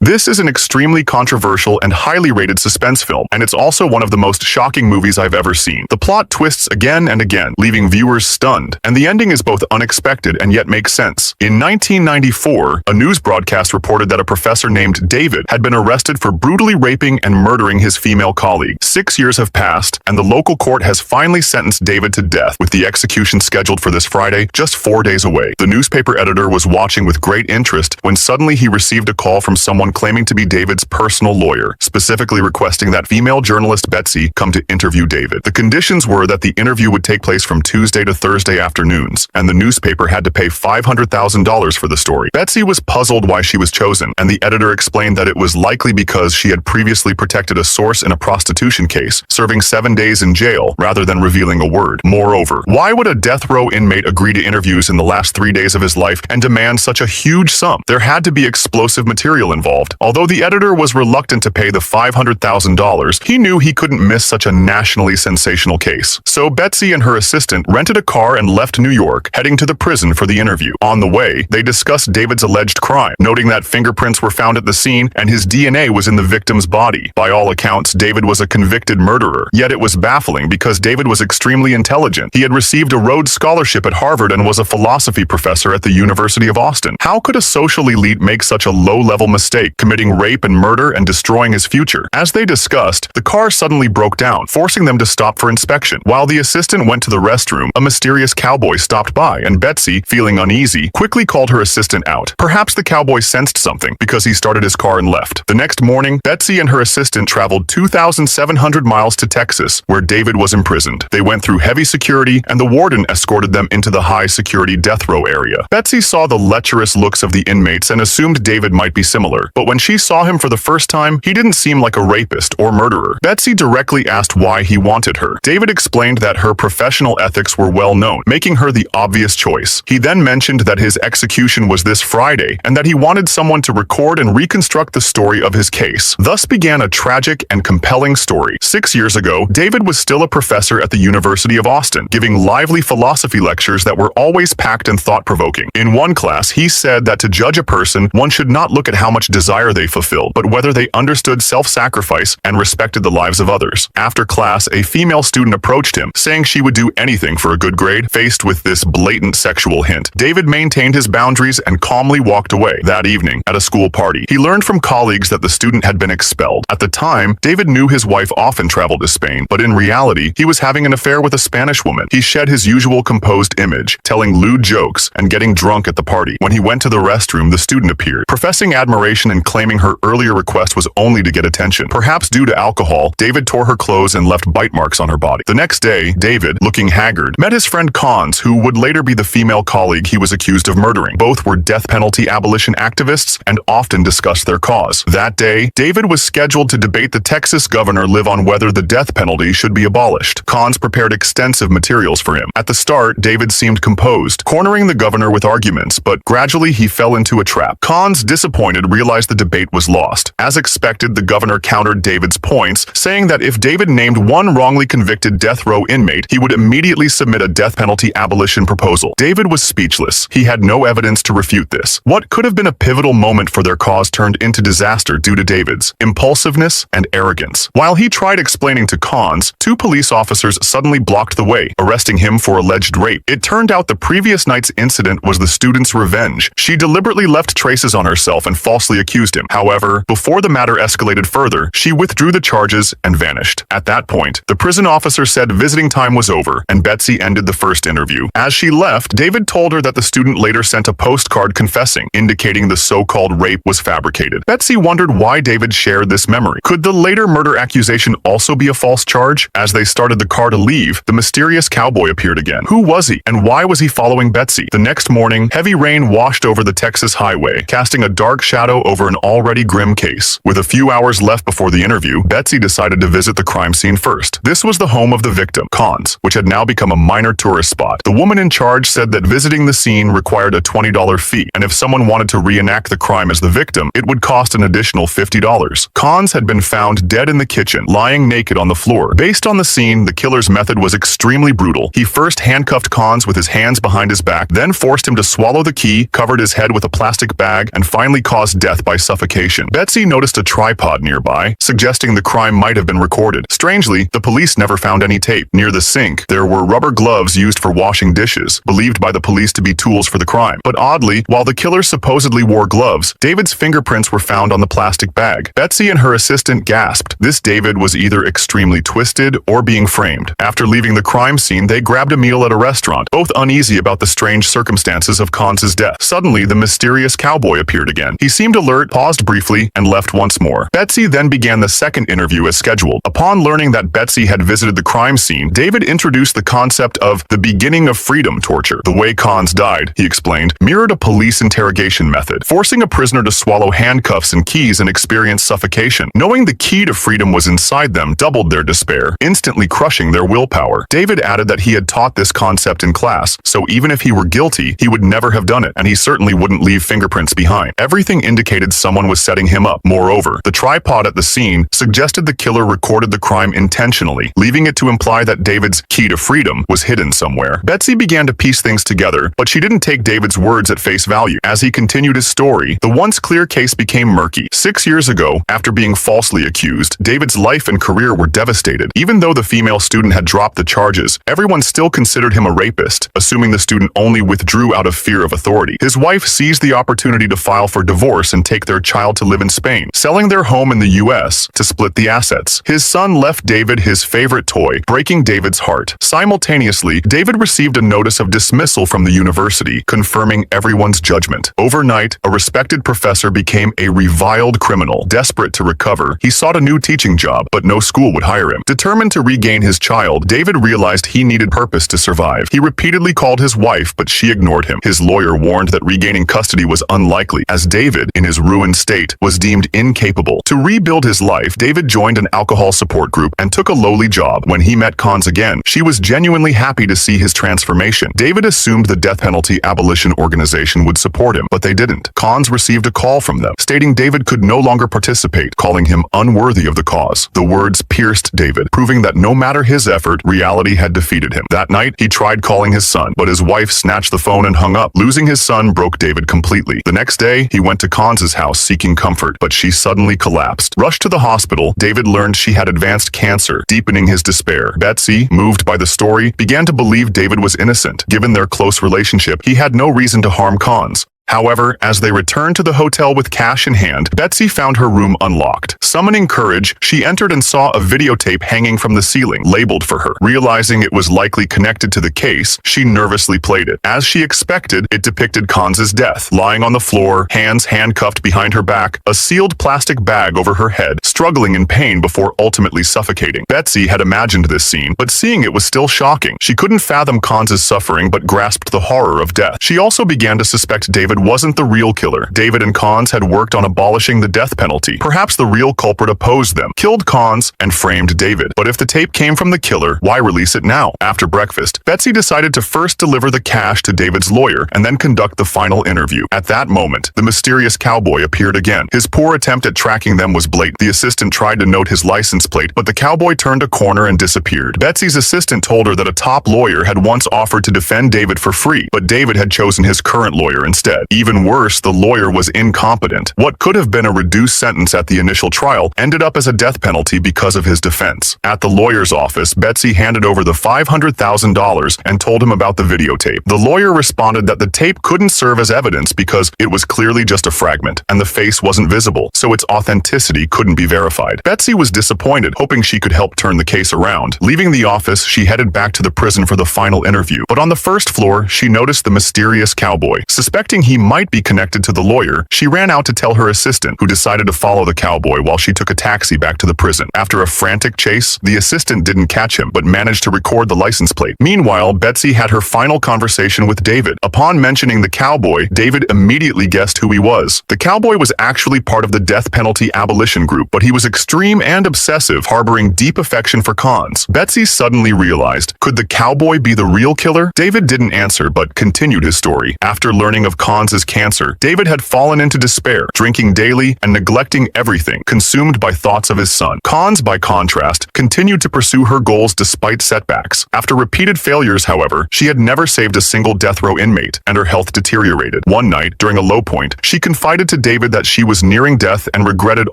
This is an extremely controversial and highly rated suspense film, and it's also one of the most shocking movies I've ever seen. The plot twists again and again, leaving viewers stunned, and the ending is both unexpected and yet makes sense. In 1994, a news broadcast reported that a professor named David had been arrested for brutally raping and murdering his female colleague. 6 years have passed, and the local court has finally sentenced David to death, with the execution scheduled for this Friday, just 4 days away. The newspaper editor was watching with great interest when suddenly he received a call from someone claiming to be David's personal lawyer, specifically requesting that female journalist Betsy come to interview David. The conditions were that the interview would take place from Tuesday to Thursday afternoons, and the newspaper had to pay $500,000 for the story. Betsy was puzzled why she was chosen, and the editor explained that it was likely because she had previously protected a source in a prostitution case, serving 7 days in jail rather than revealing a word. Moreover, why would a death row inmate agree to interviews in the last 3 days of his life and demand such a huge sum? There had to be explosive material involved. Although the editor was reluctant to pay the $500,000, he knew he couldn't miss such a nationally sensational case. So Betsy and her assistant rented a car and left New York, heading to the prison for the interview. On the way, they discussed David's alleged crime, noting that fingerprints were found at the scene and his DNA was in the victim's body. By all accounts, David was a convicted murderer. Yet it was baffling because David was extremely intelligent. He had received a Rhodes Scholarship at Harvard and was a philosophy professor at the University of Austin. How could a social elite make such a low-level mistake, committing rape and murder and destroying his future? As they discussed, the car suddenly broke down, forcing them to stop for inspection. While the assistant went to the restroom, a mysterious cowboy stopped by, and Betsy, feeling uneasy, quickly called her assistant out. Perhaps the cowboy sensed something, because he started his car and left. The next morning, Betsy and her assistant traveled 2,700 miles to Texas, where David was imprisoned. They went through heavy security, and the warden escorted them into the high-security death row area. Betsy saw the lecherous looks of the inmates and assumed David might be similar, but when she saw him for the first time, he didn't seem like a rapist or murderer. Betsy directly asked why he wanted her. David explained that her professional ethics were well known, making her the obvious choice. He then mentioned that his execution was this Friday, and that he wanted someone to record and reconstruct the story of his case. Thus began a tragic and compelling story. 6 years ago, David was still a professor at the University of Austin, giving lively philosophy lectures that were always packed and thought-provoking. In one class, he said that to judge a person, one should not look at how much desire they fulfilled, but whether they understood self-sacrifice and respected the lives of others. After class, a female student approached him, saying she would do anything for a good grade. Faced with this blatant sexual hint, David maintained his boundaries and calmly walked away. That evening, at a school party, he learned from colleagues that the student had been expelled. At the time, David knew his wife often traveled to Spain, but in reality, he was having an affair with a Spanish woman. He shed his usual composed image, telling lewd jokes and getting drunk at the party. When he went to the restroom, the student appeared, professing admiration and claiming her earlier request was only to get attention. Perhaps due to alcohol, David tore her clothes and left bite marks on her body. The next day, David, looking haggard, met his friend Cons, who would later be the female colleague he was accused of murdering. Both were death penalty abolition activists and often discussed their cause. That day, David was scheduled to debate the Texas governor Liv on whether the death penalty should be abolished. Cons prepared extensive materials for him. At the start, David seemed composed, cornering the governor with arguments, but gradually he fell into a trap. Cons, disappointed, realized the debate was lost. As expected, the governor countered David's points, saying that if David named one wrongly convicted death row inmate, he would immediately submit a death penalty abolition proposal. David was speechless. He had no evidence to refute this. What could have been a pivotal moment for their cause turned into disaster due to David's impulsiveness and arrogance. While he tried explaining to Cons, 2 police officers suddenly blocked the way, arresting him for alleged rape. It turned out the previous night's incident was the student's revenge. She deliberately left traces on herself and falsely accused him. However, before the matter escalated further, she withdrew the charges and vanished. At that point, the prison officer said visiting time was over, and Betsy ended the first interview. As she left, David told her that the student later sent a postcard confessing, indicating the so-called rape was fabricated. Betsy wondered why David shared this memory. Could the later murder accusation also be a false charge? As they started the car to leave, the mysterious cowboy appeared again. Who was he, and why was he following Betsy? The next morning, heavy rain washed over the Texas highway, casting a dark shadow over an already grim case. With a few hours left before the interview, Betsy decided to visit the crime scene first. This was the home of the victim, Cons, which had now become a minor tourist spot. The woman in charge said that visiting the scene required a $20 fee, and if someone wanted to reenact the crime as the victim, it would cost an additional $50. Cons had been found dead in the kitchen, lying naked on the floor. Based on the scene, the killer's method was extremely brutal. He first handcuffed Cons with his hands behind his back, then forced him to swallow the key, covered his head with a plastic bag, and finally caused death by by suffocation. Betsy noticed a tripod nearby, suggesting the crime might have been recorded. Strangely, the police never found any tape. Near the sink, there were rubber gloves used for washing dishes, believed by the police to be tools for the crime. But oddly, while the killer supposedly wore gloves, David's fingerprints were found on the plastic bag. Betsy and her assistant gasped. This David was either extremely twisted or being framed. After leaving the crime scene, they grabbed a meal at a restaurant, both uneasy about the strange circumstances of Cons' death. Suddenly, the mysterious cowboy appeared again. He seemed alert, paused briefly, and left once more. Betsy then began the second interview as scheduled. Upon learning that Betsy had visited the crime scene, David introduced the concept of the beginning of freedom torture. The way Cons died, he explained, mirrored a police interrogation method, forcing a prisoner to swallow handcuffs and keys and experience suffocation. Knowing the key to freedom was inside them doubled their despair, instantly crushing their willpower. David added that he had taught this concept in class, so even if he were guilty, he would never have done it, and he certainly wouldn't leave fingerprints behind. Everything indicated someone was setting him up. Moreover, the tripod at the scene suggested the killer recorded the crime intentionally, leaving it to imply that David's key to freedom was hidden somewhere. Betsy began to piece things together, but she didn't take David's words at face value. As he continued his story, the once clear case became murky. 6 years ago, after being falsely accused, David's life and career were devastated. Even though the female student had dropped the charges, everyone still considered him a rapist, assuming the student only withdrew out of fear of authority. His wife seized the opportunity to file for divorce and take their child to live in Spain, selling their home in the US to split the assets. His son left David his favorite toy, breaking David's heart. Simultaneously, David received a notice of dismissal from the university, confirming everyone's judgment. Overnight, a respected professor became a reviled criminal. Desperate to recover, he sought a new teaching job, but no school would hire him. Determined to regain his child, David realized he needed purpose to survive. He repeatedly called his wife, but she ignored him. His lawyer warned that regaining custody was unlikely, as David, in his ruined state, was deemed incapable. To rebuild his life, David joined an alcohol support group and took a lowly job. When he met Cons again, she was genuinely happy to see his transformation. David assumed the death penalty abolition organization would support him, but they didn't. Cons received a call from them, stating David could no longer participate, calling him unworthy of the cause. The words pierced David, proving that no matter his effort, reality had defeated him. That night, he tried calling his son, but his wife snatched the phone and hung up. Losing his son broke David completely. The next day, he went to Cons' house seeking comfort, but she suddenly collapsed. Rushed to the hospital, David learned she had advanced cancer, deepening his despair. Betsy, moved by the story, began to believe David was innocent. Given their close relationship, he had no reason to harm Cons. However, as they returned to the hotel with cash in hand, Betsy found her room unlocked. Summoning courage, she entered and saw a videotape hanging from the ceiling, labeled for her. Realizing it was likely connected to the case, she nervously played it. As she expected, it depicted Cons' death, lying on the floor, hands handcuffed behind her back, a sealed plastic bag over her head, struggling in pain before ultimately suffocating. Betsy had imagined this scene, but seeing it was still shocking. She couldn't fathom Cons' suffering but grasped the horror of death. She also began to suspect David wasn't the real killer. David and Cons had worked on abolishing the death penalty. Perhaps the real culprit opposed them, killed Cons, and framed David. But if the tape came from the killer, why release it now? After breakfast, Betsy decided to first deliver the cash to David's lawyer and then conduct the final interview. At that moment, the mysterious cowboy appeared again. His poor attempt at tracking them was blatant. The assistant tried to note his license plate, but the cowboy turned a corner and disappeared. Betsy's assistant told her that a top lawyer had once offered to defend David for free, but David had chosen his current lawyer instead. Even worse, the lawyer was incompetent. What could have been a reduced sentence at the initial trial ended up as a death penalty because of his defense. At the lawyer's office, Betsy handed over the $500,000 and told him about the videotape. The lawyer responded that the tape couldn't serve as evidence because it was clearly just a fragment, and the face wasn't visible, so its authenticity couldn't be verified. Betsy was disappointed, hoping she could help turn the case around. Leaving the office, she headed back to the prison for the final interview, but on the first floor, she noticed the mysterious cowboy. Suspecting he might be connected to the lawyer, she ran out to tell her assistant, who decided to follow the cowboy while she took a taxi back to the prison. After a frantic chase, the assistant didn't catch him, but managed to record the license plate. Meanwhile, Betsy had her final conversation with David. Upon mentioning the cowboy, David immediately guessed who he was. The cowboy was actually part of the death penalty abolition group, but he was extreme and obsessive, harboring deep affection for Cons. Betsy suddenly realized, could the cowboy be the real killer? David didn't answer, but continued his story. After learning of Cons' Cons' cancer, David had fallen into despair, drinking daily and neglecting everything, consumed by thoughts of his son. Cons, by contrast, continued to pursue her goals despite setbacks. After repeated failures, however, she had never saved a single death row inmate, and her health deteriorated. One night, during a low point, she confided to David that she was nearing death and regretted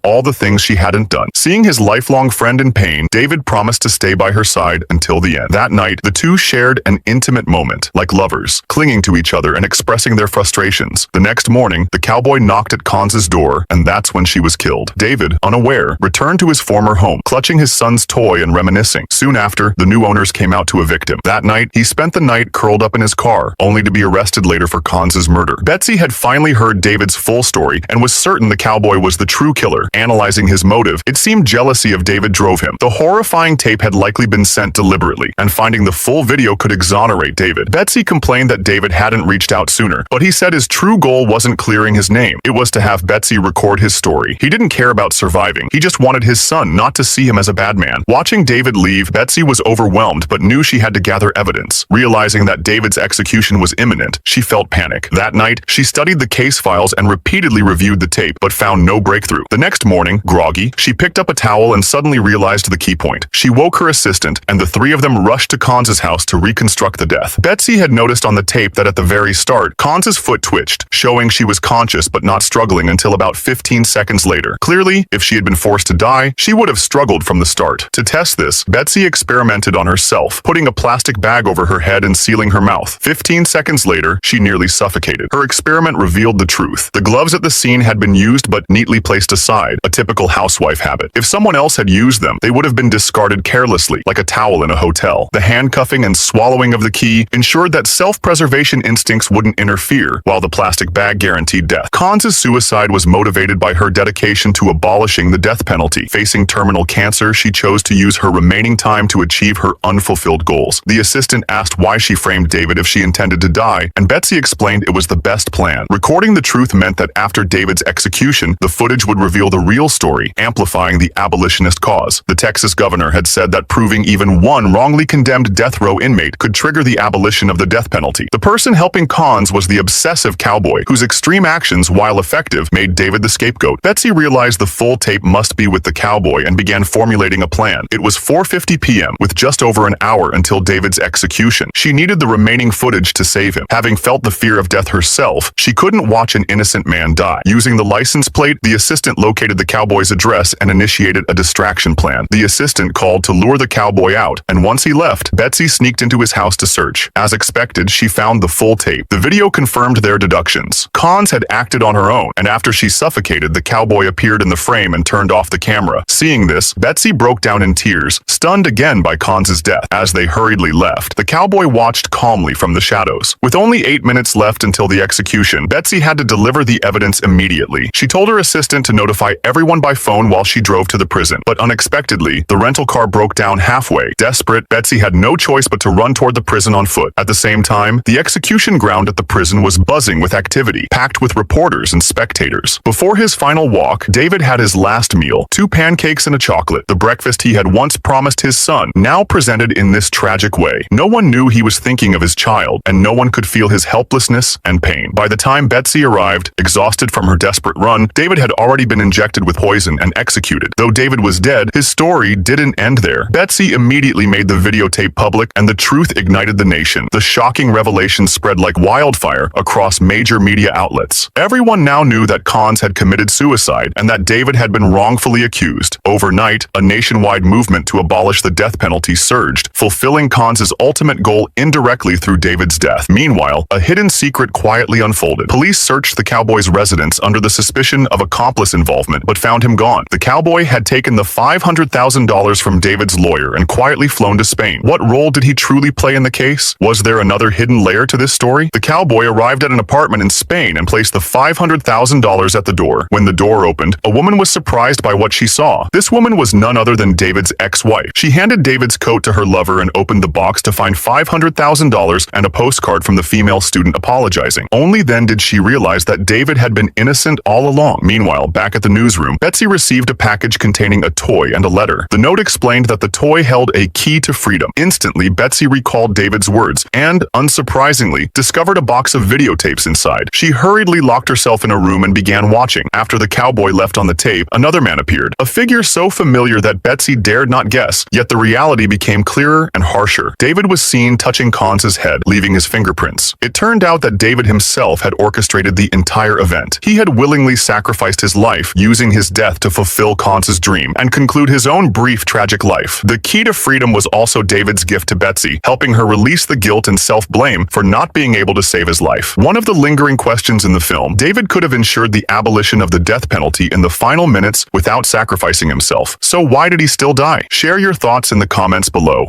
all the things she hadn't done. Seeing his lifelong friend in pain, David promised to stay by her side until the end. That night, the two shared an intimate moment, like lovers, clinging to each other and expressing their frustrations. The next morning, the cowboy knocked at Cons' door, and that's when she was killed. David, unaware, returned to his former home, clutching his son's toy and reminiscing. Soon after, the new owners came out to evict him. That night, he spent the night curled up in his car, only to be arrested later for Cons' murder. Betsy had finally heard David's full story and was certain the cowboy was the true killer. Analyzing his motive, it seemed jealousy of David drove him. The horrifying tape had likely been sent deliberately, and finding the full video could exonerate David. Betsy complained that David hadn't reached out sooner, but he said his true goal wasn't clearing his name. It was to have Betsy record his story. He didn't care about surviving. He just wanted his son not to see him as a bad man. Watching David leave, Betsy was overwhelmed but knew she had to gather evidence. Realizing that David's execution was imminent, she felt panic. That night, she studied the case files and repeatedly reviewed the tape, but found no breakthrough. The next morning, groggy, she picked up a towel and suddenly realized the key point. She woke her assistant, and the three of them rushed to Cons' house to reconstruct the death. Betsy had noticed on the tape that at the very start, Cons' foot twitched, showing she was conscious but not struggling until about 15 seconds later. Clearly, if she had been forced to die, she would have struggled from the start. To test this, Betsy experimented on herself, putting a plastic bag over her head and sealing her mouth. 15 seconds later, she nearly suffocated. Her experiment revealed the truth. The gloves at the scene had been used but neatly placed aside, a typical housewife habit. If someone else had used them, they would have been discarded carelessly, like a towel in a hotel. The handcuffing and swallowing of the key ensured that self-preservation instincts wouldn't interfere, while the plastic bag guaranteed death. Cons' suicide was motivated by her dedication to abolishing the death penalty. Facing terminal cancer, she chose to use her remaining time to achieve her unfulfilled goals. The assistant asked why she framed David if she intended to die, and Betsy explained it was the best plan. Recording the truth meant that after David's execution, the footage would reveal the real story, amplifying the abolitionist cause. The Texas governor had said that proving even one wrongly condemned death row inmate could trigger the abolition of the death penalty. The person helping Cons was the obsessive cowboy, whose extreme actions, while effective, made David the scapegoat. Betsy realized the full tape must be with the cowboy and began formulating a plan. It was 4:50 p.m., with just over an hour until David's execution. She needed the remaining footage to save him. Having felt the fear of death herself, she couldn't watch an innocent man die. Using the license plate, the assistant located the cowboy's address and initiated a distraction plan. The assistant called to lure the cowboy out, and once he left, Betsy sneaked into his house to search. As expected, she found the full tape. The video confirmed their deductions. Cons had acted on her own, and after she suffocated, the cowboy appeared in the frame and turned off the camera. Seeing this, Betsy broke down in tears, stunned again by Cons' death. As they hurriedly left, the cowboy watched calmly from the shadows. With only 8 minutes left until the execution, Betsy had to deliver the evidence immediately. She told her assistant to notify everyone by phone while she drove to the prison. But unexpectedly, the rental car broke down halfway. Desperate, Betsy had no choice but to run toward the prison on foot. At the same time, the execution ground at the prison was buzzing with activity, packed with reporters and spectators. Before his final walk, David had his last meal, 2 pancakes and a chocolate, the breakfast he had once promised his son, now presented in this tragic way. No one knew he was thinking of his child, and no one could feel his helplessness and pain. By the time Betsy arrived, exhausted from her desperate run, David had already been injected with poison and executed. Though David was dead, his story didn't end there. Betsy immediately made the videotape public, and the truth ignited the nation. The shocking revelation spread like wildfire across major media outlets. Everyone now knew that Cons had committed suicide and that David had been wrongfully accused. Overnight, a nationwide movement to abolish the death penalty surged, fulfilling Cons' ultimate goal indirectly through David's death. Meanwhile, a hidden secret quietly unfolded. Police searched the cowboy's residence under the suspicion of accomplice involvement, but found him gone. The cowboy had taken the $500,000 from David's lawyer and quietly flown to Spain. What role did he truly play in the case? Was there another hidden layer to this story? The cowboy arrived at an apartment in Spain and placed the $500,000 at the door. When the door opened, a woman was surprised by what she saw. This woman was none other than David's ex-wife. She handed David's coat to her lover and opened the box to find $500,000 and a postcard from the female student apologizing. Only then did she realize that David had been innocent all along. Meanwhile, back at the newsroom, Betsy received a package containing a toy and a letter. The note explained that the toy held a key to freedom. Instantly, Betsy recalled David's words and, unsurprisingly, discovered a box of videotapes tapes inside. She hurriedly locked herself in a room and began watching. After the cowboy left on the tape, another man appeared, a figure so familiar that Betsy dared not guess, yet the reality became clearer and harsher. David was seen touching Cons's head, leaving his fingerprints. It turned out that David himself had orchestrated the entire event. He had willingly sacrificed his life, using his death to fulfill Cons's dream and conclude his own brief, tragic life. The key to freedom was also David's gift to Betsy, helping her release the guilt and self-blame for not being able to save his life. One of the lingering questions in the film, David could have ensured the abolition of the death penalty in the final minutes without sacrificing himself. So why did he still die? Share your thoughts in the comments below.